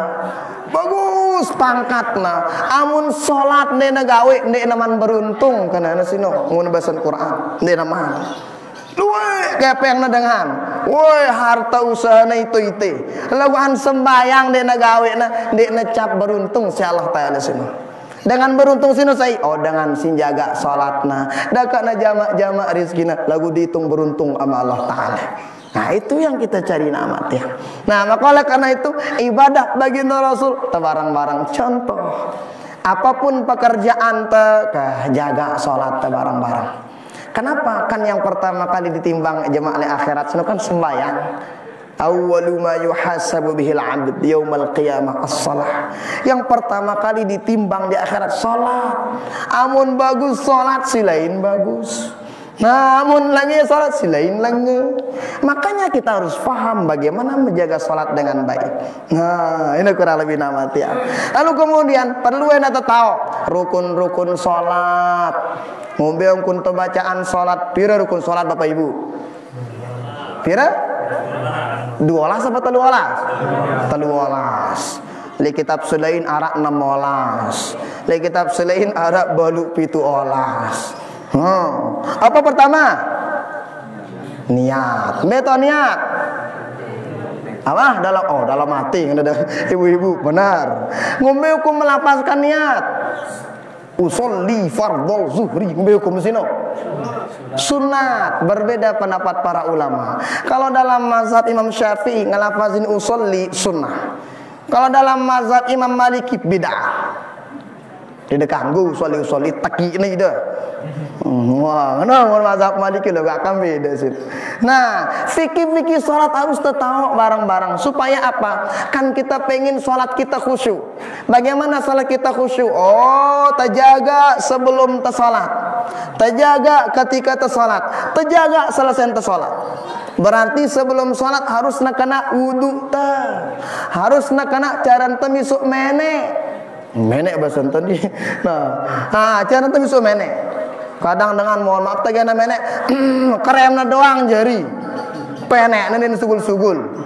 Bagus pangkatna. Amun salat ndek gawe ndek naman beruntung kana sino mun basan Quran ndek naman. Luwe kepengna dengan woi harta usahana itu. Lawan sembayang ndek gawe na ndek cap beruntung si Allah Taala sino. Dengan beruntung sino saya dengan sinjaga salatna. Dakana jamak rizkina lagu dihitung beruntung sama Allah Taala. Nah, itu yang kita cari nama ya. Nah, maka oleh karena itu ibadah baginda Rasul barang-barang contoh. Apapun pekerjaan jaga salat barang-barang. Kenapa? Kan yang pertama kali ditimbang jemaah akhirat itu kan sembahyang. Awwalu ma yuhasabu bihil 'abd yaumal qiyamah as-shalah. Yang pertama kali ditimbang di akhirat salat. Amun bagus salat si lain bagus. Namun lagi salat silain lagi. Makanya kita harus paham bagaimana menjaga salat dengan baik. Nah, ini kurang lebih namati ya. Lalu kemudian perlu anda tahu rukun-rukun salat. Ngombe kun bacaan salat pira rukun salat Bapak Ibu? Pira? 12 apa 13? 13. Li kitab selain arak 16. Li kitab selain arak balu 17. Apa pertama? Niat. Beto niat. Apa? Dalam hati. Ibu-ibu benar. Ngombe hukum melapaskan niat. Usolli fardhu zuhri. Ngombe hukum sino. Sunat. Berbeda pendapat para ulama. Kalau dalam mazhab Imam Syafi'i ngelafazin usolli sunnah. Kalau dalam mazhab Imam Maliki bid'ah. Tidak kanggu usolli taki ini dah. Wah, kenapa mazhab Maliki lo gak akan beda sih. Nah, fikih-fikih salat harus tahu bareng-bareng supaya apa? Kan kita pengen salat kita khusyuk. Bagaimana salat kita khusyuk? Oh, terjaga sebelum tersalat. Terjaga ketika tersalat. Terjaga selesai tersalat. Berarti sebelum salat harus nak kena wudu ta. Harus nak kena cara temisuk menek bahasa tadi. Nah, cara temisuk menek. Kadang dengan mohon maaf tagana menek kremna doang jari. Penek nanti sugul-sugul.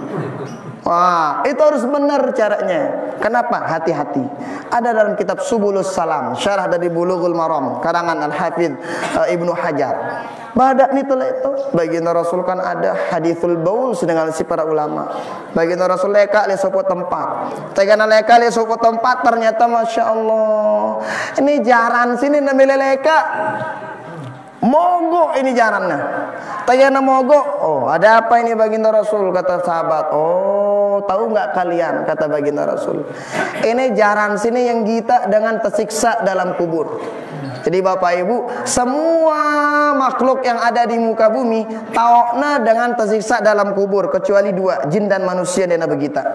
Wah, itu harus benar caranya. Kenapa? Hati-hati. Ada dalam kitab Subulus Salam, syarah dari Bulughul Maram, karangan Al-Hafidz Ibnu Hajar. Badak itu baginda Rasul kan ada hadithul baul dengan si para ulama. Baginda Rasul leka le sopo tempat. Tegana leka le sopo tempat ternyata Masya Allah. Ini jaran sini namanya leka. Mogok ini jarannya. Tegana mogok. Oh, ada apa ini baginda Rasul kata sahabat. Oh, tahu nggak kalian kata baginda Rasul. Ini jaran sini yang kita dengan tersiksa dalam kubur. Jadi Bapak Ibu, semua makhluk yang ada di muka bumi taokna dengan tersiksa dalam kubur kecuali dua, jin dan manusia dena begita.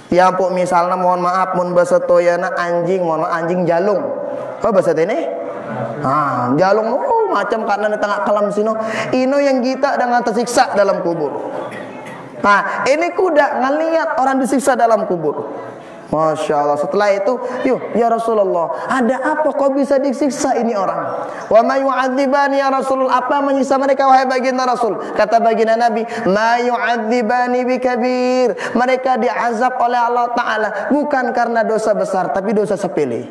Ya pok misalnya mohon maaf mun bahasa toyana anjing, mohon maaf anjing jalung. Apa bahasa ini? Jalung macam karena di tengah kelam sino. Ino yang kita dengan tersiksa dalam kubur. Nah, ini kuda ngelihat orang disiksa dalam kubur. Masya Allah. Setelah itu, yuk ya Rasulullah, ada apa kok bisa disiksa ini orang? Wa ma yu'adzibani ya Rasulullah, apa menyiksa mereka wahai baginda Rasul? Kata baginda Nabi, ma yu'adzibani bikabir. Mereka diazab oleh Allah Ta'ala bukan karena dosa besar, tapi dosa sepele.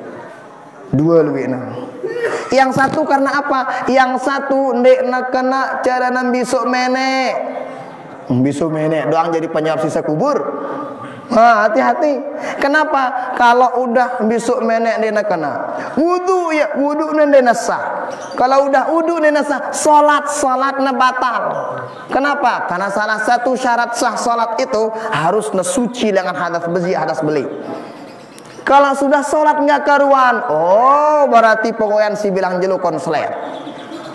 Dua lebih enam. Yang satu karena apa? Yang satu ndek nak kena cara nambisuk menek. Bisuk menek doang jadi penyebab sisa kubur. Hati-hati. Kenapa? Kalau udah besok menek dia nak kena wudu ya wudu dia sah. Kalau udah wudu dia sah, salat batal. Kenapa? Karena salah satu syarat sah salat itu harus suci dengan hadas besi hadas beli. Kalau sudah salat nggak karuan, oh berarti pokoknya si bilang jelu konslet.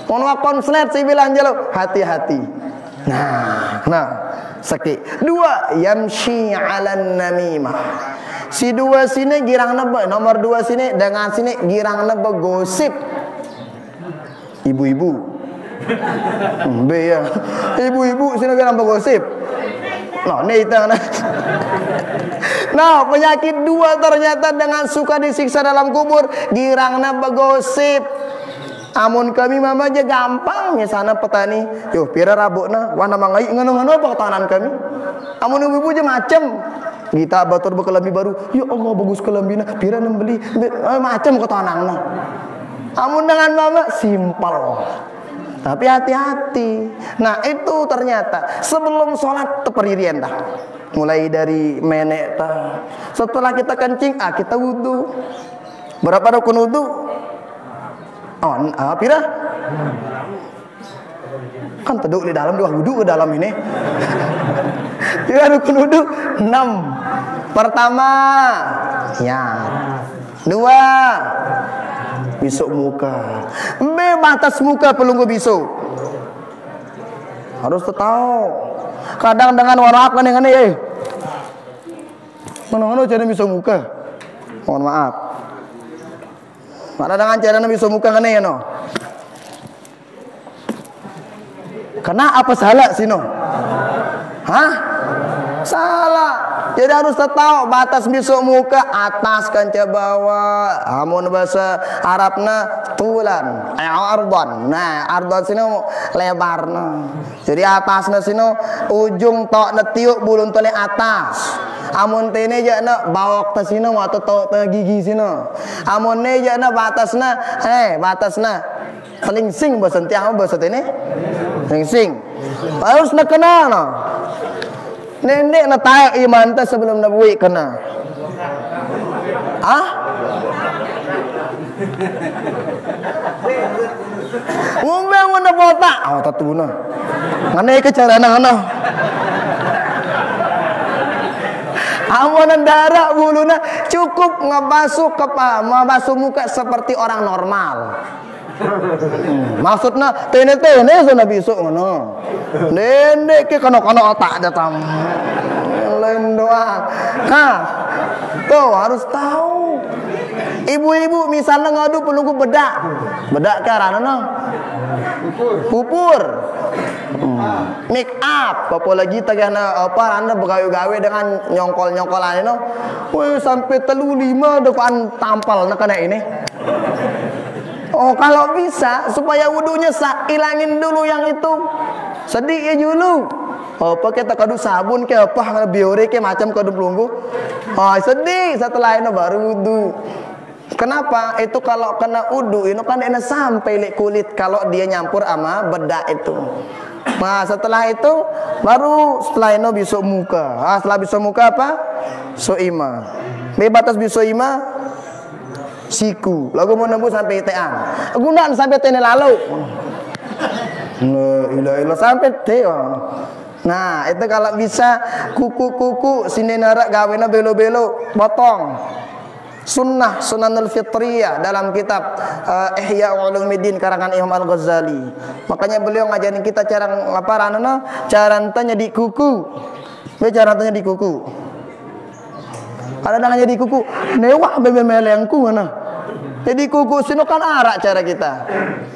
Mau konslet si bilang jelu hati-hati. Nah. Sakit. Dua, yamshi 'alan namimah. Si dua sini girang nebe, nomor dua sini dengan sini girang nebe gosip. Ibu-ibu. Ya. Ibu-ibu sini girang nebe gosip. Nih itu. Nah, penyakit dua ternyata dengan suka disiksa dalam kubur, girang nebe gosip. Amun kami mama aja gampang ya sana petani. Yo pira rabukna wana mangai ngono-ngono apa ketahanan kami. Amun ibu aja macem. Kita batur bekelambi baru. Ya Allah bagus kelambina pira nembeli macam ketahananna. Amun dengan mama simpel. Tapi hati-hati. Nah, itu ternyata sebelum sholat teperdirian dah. Mulai dari menek dah. Setelah kita kencing, kita wudu. Berapa rukun wudu? Pira? Kan teduk di dalam, dua wudu ke dalam ini. Pira rukun wudu? 6. Pertama, ya. 2, bisuk muka. Batas muka pelunggu bisuk. Harus tahu. Kadang dengan warna apa nih? Mana cara bisuk muka? Mohon maaf. Mana dengan cara bisa muka kene no. Kena apa salah sino? Hah? Salah. Jadi harus tahu batas besok muka atas kan ke bawah. Amun bahasa Arabna tulan, ardan. Nah, ardan sino lebarna. Jadi atasna sino ujung tok netiuk bulun tole atas. Amun tene jana bawok ta sino atau tok ta gigi sino. Amun ne jana batasna batasna selingsing bahasa tiang bahasa tene. Selingsing. Harus nak kena no. Nenek na tayo iman ta sebelum nabuhi kena. Ah? Ngumbang mo na bota. Oh, tatu na. Nganay ka cara na ano. Amun darah bulu na cukup ngebasuh mabasuh muka seperti orang normal. Maksudnya tene zona besok ngono. Nenek ke kono otak datang. Lain doang. Nah, tuh harus tahu. Ibu-ibu misalnya ngadu penunggu bedak. Bedak ke arana pupur. Make up, apalagi tagana apa anda begawe-gawe dengan nyongkol-nyongkolan itu. Wih sampai 3-5 depan tampal nak kena ini. Oh kalau bisa supaya wudunya sah, ilangin dulu yang itu. Sedih ya dulu. Apa kita kadu sabun ke apa biore ke macam kadu pelunggu. Oh sedih setelah itu baru wudu. Kenapa? Itu kalau kena wudu itu kan enak sampai lek kulit kalau dia nyampur sama bedak itu. Nah setelah itu baru setelah itu besok muka. Ah setelah besok muka apa? Soima. Batas besok ima siku. Lagu mau nembus sampai teang. Gunaan sampai tene lalu. Ilah sampai teo. Nah itu kalau bisa kuku sini narak gawena belo-belo potong. Sunanul fitriyah dalam kitab Ihya Ulumuddin karangan Imam Al-Ghazali. Makanya beliau ngajarin kita cara cara tanya di kuku. Cara tanya di kuku. Ada nanya di kuku, newah bebemelengku mana? Jadi kuku sino kan arak cara kita.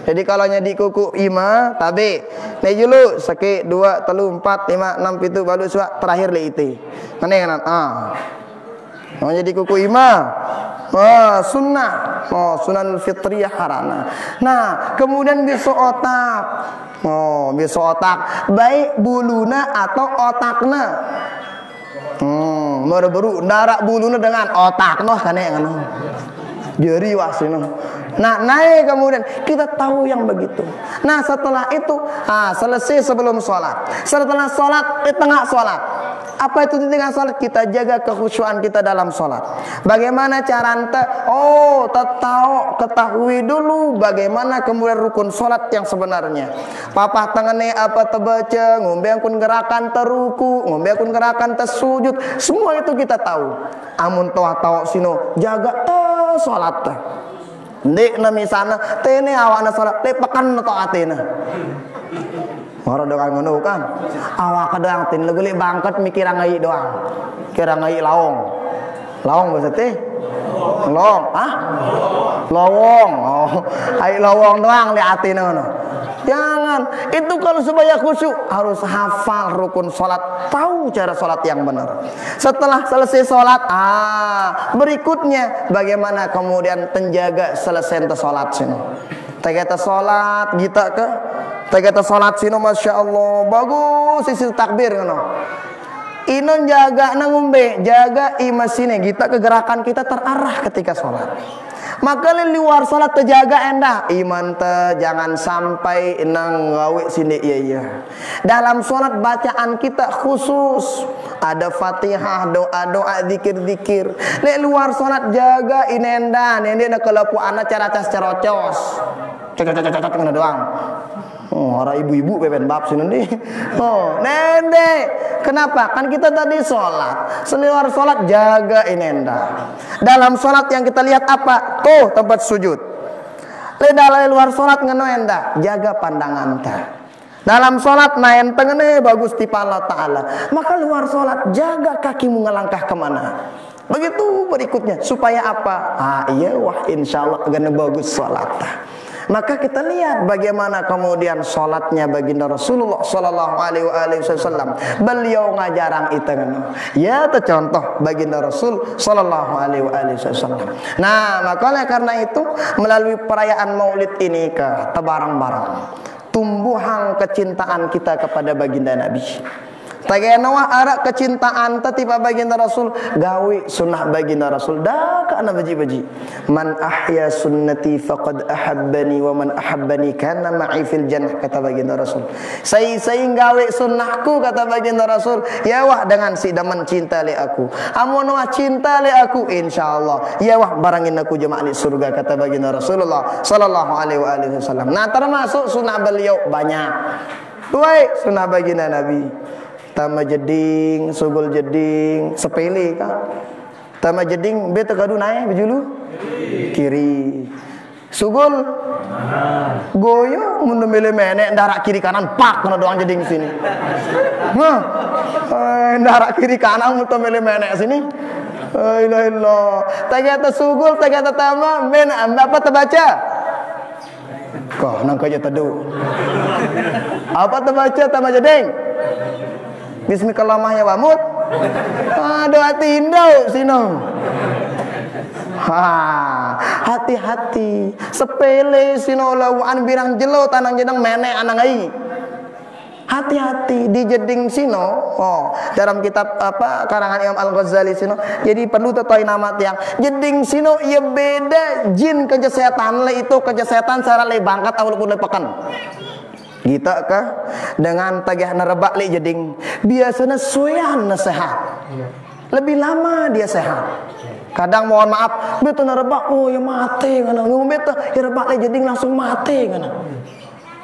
Jadi kalau nyadi kuku ima tabe. Ne dulu sake 2 3 4 5 6 7 balu suak terakhir le ite. Kan mau jadi kuku ima. Sunnah. Sunanul fitriyah harana. Nah, kemudian besok otak. Besok otak baik buluna atau otakna. Baru darah buluna dengan otakna kane ngono. Jeri wasino. Nah, naik kemudian kita tahu yang begitu. Nah, setelah itu, selesai sebelum sholat. Setelah sholat, di tengah sholat. Apa itu di tengah sholat? Kita jaga kekhusyuan kita dalam sholat. Bagaimana cara ente? Ketahui dulu bagaimana kemudian rukun sholat yang sebenarnya. Papa tangannya apa terbaca, ngombe akun gerakan teruku, ngombe akun gerakan tersujud. Semua itu kita tahu. Amun tahu sino jaga sholat. Ndek na misana tene awana salat tepakan to atena. Ora doang ngono kan. Awak kadang tin legele bangkat mikir ngai doang. Kira ngai laong. Laong bahasa teh. Lawong, lawong. Ai lawong doang li atena ngono. Jangan. Itu kalau supaya khusyuk harus hafal rukun salat, tahu cara salat yang benar. Setelah selesai salat, berikutnya bagaimana kemudian penjaga selesai salat sini. Tegata salat kita ke tegata salat sini masyaallah bagus isi takbir ngono. Inon jaga nangumbe, jaga imasine kita kegerakan kita terarah ketika salat. Maka di luar salat terjaga endah iman jangan sampai nang gawe sini iya. Dalam salat bacaan kita khusus ada Fatihah, doa-doa, zikir-zikir. Di luar salat jaga inenda, nende nak kelapu anak cara cas cerocos. Cocok ngene doang. Orang ibu-ibu pepen bab sini nih. Nende. Kenapa? Kan kita tadi sholat. Seliwar sholat jaga inenda. Dalam sholat yang kita lihat apa? Tuh tempat sujud. Dalam luar sholat ngenoenda. Jaga pandangan ta. Dalam sholat naen tengene bagus tipe Allah Ta'ala. Maka luar sholat jaga kakimu ngelangkah kemana. Begitu berikutnya. Supaya apa? Iya wah insya Allah akan bagus sholat. Maka kita lihat bagaimana kemudian salatnya baginda Rasulullah sallallahu alaihi wasallam. Beliau ngajarang itu ya contoh baginda Rasul sallallahu alaihi wasallam. Nah, maka karena itu melalui perayaan Maulid ini ke tebarang-barang tumbuhan kecintaan kita kepada baginda Nabi. Taganawa arak kecintaan tatipa baginda Rasul gawe sunnah baginda Rasul dah kana baji-baji man ahya sunnati faqad ahabbani wa man ahabbani kana ma'i fil jannah kata baginda Rasul. Saya gawe sunnahku kata baginda Rasul ya wah dengan si daman cinta le aku amun wah cinta le aku insyaallah ya wah barangin aku jemaah di surga kata baginda Rasulullah sallallahu alaihi wasallam. Nah termasuk sunnah beliau banyak tuai sunnah baginda Nabi. Tama jeding, sugul jeding, sepele kah? Tama jeding, beta kadu naik bejulu kiri. Sugul goyo mun mele menek darak kiri kanan pak kena doang jeding sini. Nah, darak kiri kanan mun mele menek sini. La ilaha illallah. Tagata sugul, tagata tama, men apa terbaca? Kah nang kaja teduh. Apa terbaca tama jeding? Bismillahirrahmanirrahim wamut. Doa tindau sino. Hati-hati. Sepele sino lawan birang jelo tanang jedang menek anang ai. Hati-hati di jeding sino. Oh, dalam kitab apa karangan Imam Al-Ghazali sino. Jadi perlu tetoi nama tiang. Jeding sino ia beda jin kerja setan le itu kerja setan secara le bangkat awalupun le pekan. Kita kah dengan tagah narebak le jeding biasanya suyan sehat lebih lama dia sehat. Kadang mohon maaf betul narebak oh ya mati kana ngombe ya rebak le jeding langsung mati kana.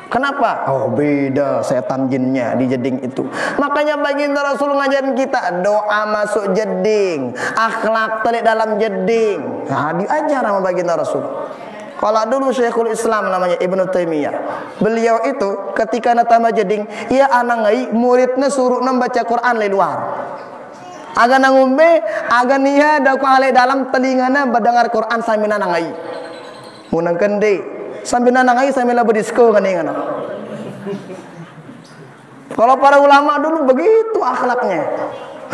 Kenapa? Oh beda setan jinnya di jeding itu. Makanya baginda Rasul ngajarin kita doa masuk jeding, akhlak telik dalam jeding. Nah, diajar sama baginda Rasul. Kalau dulu Syekhul Islam namanya Ibnu Taimiyah. Beliau itu ketika natama jeding, ia anangai muridnya suruh membaca Quran le luar. Aga nangumbe, aga nia da kuale dalam telingana mendengar Quran sambil nanangai. Munang kende, sambil nanangai sambil berdisco kaningana. Kalau para ulama dulu begitu akhlaknya.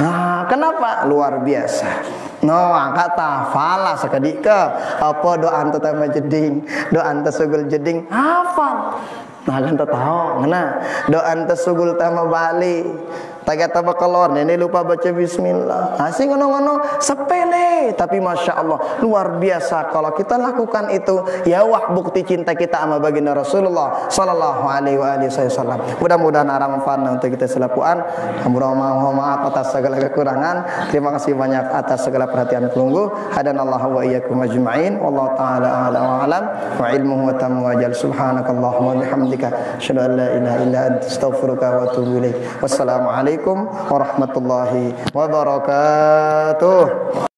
Nah, kenapa? Luar biasa. No, kata fala sakadika apa doa anta tama jeding, doa anta sugul jeding hafal. Nah, kan tahu, mana doa anta sugul tama bali. Tagata bakalor ini lupa baca bismillah. Asing ngono-ngono sepele tapi masya Allah luar biasa kalau kita lakukan itu ya wah bukti cinta kita sama baginda Rasulullah sallallahu alaihi wasallam. Mudah-mudahan arah manfaat untuk kita selapuan. Mohon maaf atas segala kekurangan. Terima kasih banyak atas segala perhatian pelunggu. Hadanallahu wa iyyakum ajma'in. Wallahu taala a'lam wa alam wa ilmuhu wa tamu wajal subhanakallahumma wa bihamdika asyhadu an la ilaha illa anta astaghfiruka wa atubu ilaik. Wassalamualaikum warahmatullahi wabarakatuh.